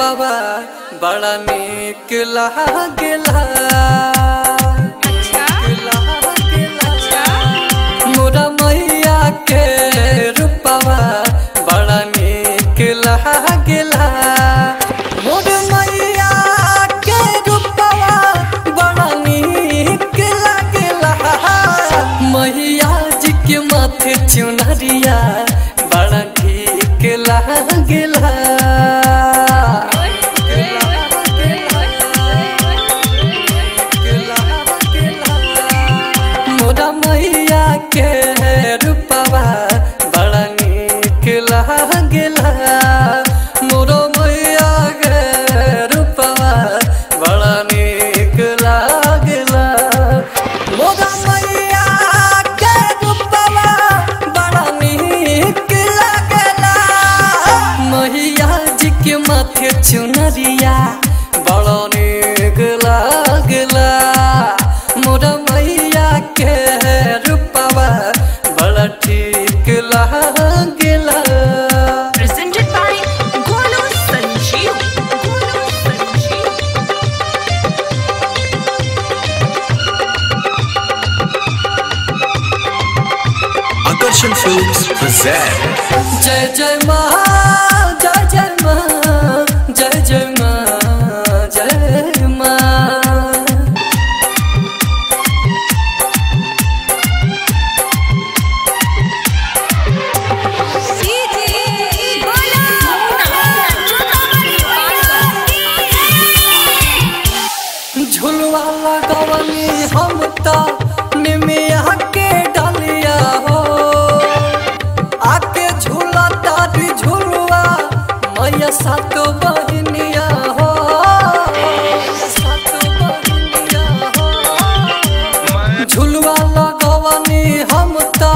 रूपवा बड़ा नीक लागेला। मोरा मैया के रूपवा बड़ा नीक लागेला। मोर मैया के रूपवा बड़ा नीक लागेला। मैया जी के माथे चुनरिया बड़ा ठीक लागेला। मोरा मैया के रूपवा बड़ा नीक लागेला। मोरा मैया के रूपवा बड़ा नीक लागेला। मोरा मैया के रूपवा बड़ा नीक लागेला। मैया जी के माथे चुनरिया बड़ा नीक लागेला। मोरा मैया के रूपवा बड़ा ठीक लागेला। Presented by Golu Sanjeev. Akarshan Films present जय जय माँ जय जय माँ जय जय माँ जय माँ। झुलवा लगवनी हम तो निमिया के डालिया हो। आके झूला तारी झुलवा मैया सातो बहनिया हो। सातो बहनिया हो। झुलवा लगवनी हम तो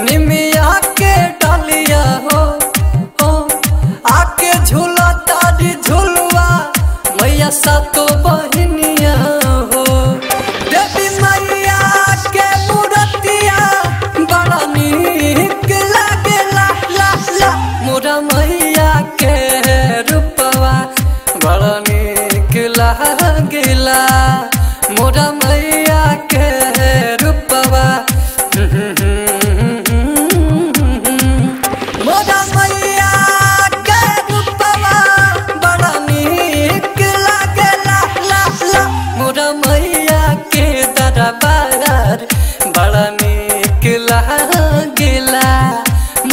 निमिया के डालिया हो। आके झूला तारी झुलवा मैया सातो बहनिया हो। देवी मैया के मूर्तिया बड़ा नीक लागेला। ला ला मोरा मैया के रूपवा बड़ा नीक लागेला। मोरा मैया के रूपवा मोरा मैया के रूपवा बड़ा नीक लागेला। ला ला मोरा मैया के दरबार बड़ा नीक लागेला।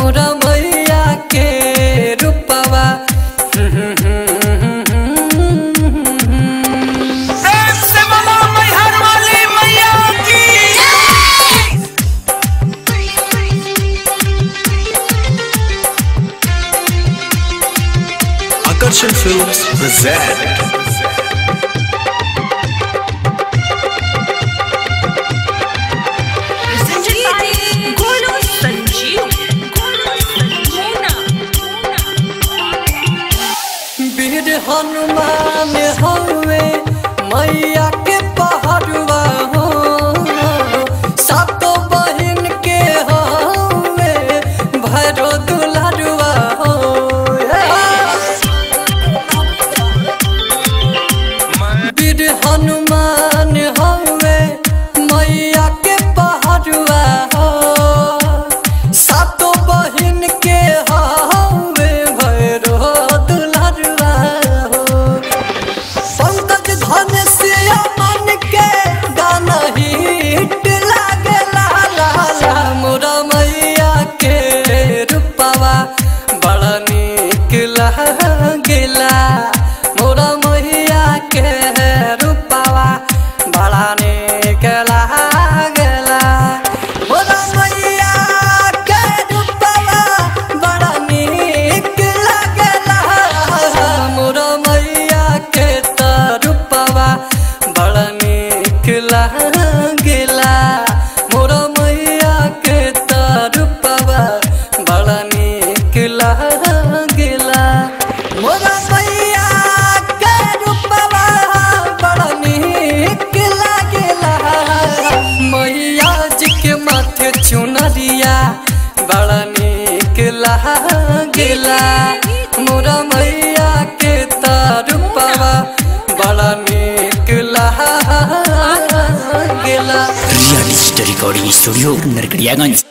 मोरा मैया के रूपवा प्रेम से बोलो मैहर वाली मैया की। Akarshan Films present Presented by Golu Sanjeev. वीर हनुमान हवे मैया के पहरुआ हो। सातो बहिन के हवे भैरो दुलारुआ हो। वीर हनुमान हवे मैया के पहरुआ हो। सातो बहिन के हवे भैरो दुलारुआ हो। पंकज धन से मन के गाना हिट लागेला। ला ला मोरा मैया के रूपवा बड़ा नीक लागेला। मोरा मैया के रूपवा बड़ा नीक लागेला। मोरा मैया के रूपवा बड़ा नीक लागेला। मोरा मैया के रूपवा बड़ा नीक लागेला। मोरा मैया के रूपवा बड़ा नीक लागेला। मोरा मैया के रूपवा बड़ा नीक लागेला। मैया जी के माथे चुनरिया बड़ा नीक लागेला। मोरा मैया के रिकॉर्डिंग स्टूडियो नरकड़ियागंज।